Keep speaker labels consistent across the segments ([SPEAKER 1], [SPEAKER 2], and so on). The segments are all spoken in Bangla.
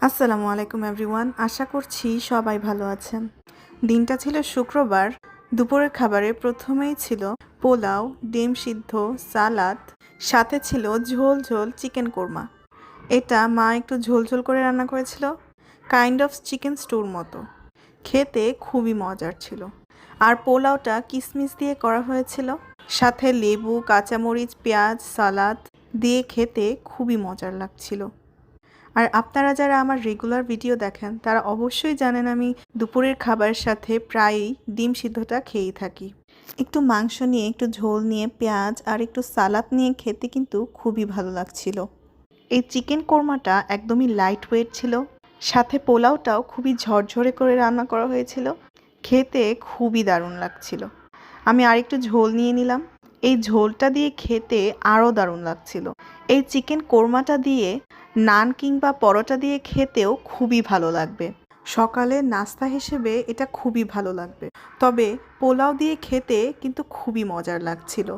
[SPEAKER 1] আসসালামু আলাইকুম এভরিওয়ান। আশা করছি সবাই ভালো আছেন। দিনটা ছিল শুক্রবার। দুপুরের খাবারে প্রথমেই ছিল পোলাও, ডিম সিদ্ধ, সালাদ, সাথে ছিল ঝোল ঝোল চিকেন কোরমা। এটা মা একটু ঝোল ঝোল করে রান্না করেছিল, কাইন্ড অফ চিকেন স্টুর মতো। খেতে খুবই মজার ছিল। আর পোলাওটা কিশমিশ দিয়ে করা হয়েছিল, সাথে লেবু, কাঁচামরিচ, পেঁয়াজ, সালাদ দিয়ে খেতে খুবই মজার লাগছিল। আর আপনারা যারা আমার রেগুলার ভিডিও দেখেন তারা অবশ্যই জানেন আমি দুপুরের খাবারের সাথে প্রায়ই ডিম সিদ্ধটা খেয়েই থাকি। একটু মাংস নিয়ে, একটু ঝোল নিয়ে, পেঁয়াজ আর একটু সালাদ নিয়ে খেতে কিন্তু খুবই ভালো লাগছিল। এই চিকেন কোরমাটা একদমই লাইট ওয়েট ছিল, সাথে পোলাওটাও খুবই ঝরঝরে করে রান্না করা হয়েছিল। খেতে খুবই দারুণ লাগছিল। আমি আরেকটু ঝোল নিয়ে নিলাম। এই ঝোলটা দিয়ে খেতে আরও দারুণ লাগছিল। এই চিকেন কোরমাটা দিয়ে নান কিংবা পরোটা দিয়ে খেতেও খুবই ভালো লাগবে। সকালে নাস্তা হিসেবে এটা খুবই ভালো লাগবে। তবে পোলাও দিয়ে খেতে কিন্তু খুবই মজার লাগছিল।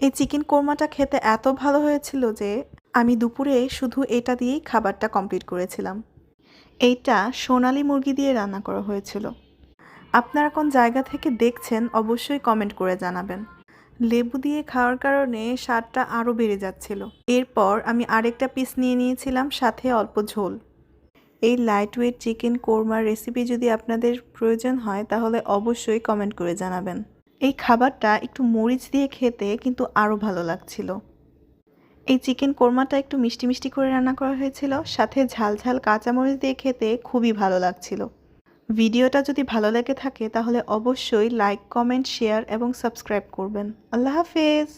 [SPEAKER 1] এই চিকেন কোরমাটা খেতে এত ভালো হয়েছিল যে আমি দুপুরে শুধু এটা দিয়েই খাবারটা কমপ্লিট করেছিলাম। এইটা সোনালী মুরগি দিয়ে রান্না করা হয়েছিল। আপনারা কোন জায়গা থেকে দেখছেন অবশ্যই কমেন্ট করে জানাবেন। লেবু দিয়ে খাওয়ার কারণে স্বাদটা আরও বেড়ে যাচ্ছিল। এরপর আমি আরেকটা পিস নিয়ে নিয়েছিলাম, সাথে অল্প ঝোল। এই লাইট ওয়েট চিকেন কোরমার রেসিপি যদি আপনাদের প্রয়োজন হয় তাহলে অবশ্যই কমেন্ট করে জানাবেন। এই খাবারটা একটু মরিচ দিয়ে খেতে কিন্তু আরও ভালো লাগছিল। এই চিকেন কোরমাটা একটু মিষ্টি মিষ্টি করে রান্না করা হয়েছিল, সাথে ঝাল ঝাল কাঁচামরিচ দিয়ে খেতে খুবই ভালো লাগছিল। ভিডিওটা যদি ভালো লেগে থাকে তাহলে অবশ্যই লাইক, কমেন্ট, শেয়ার এবং সাবস্ক্রাইব করবেন। আল্লাহ হাফেজ।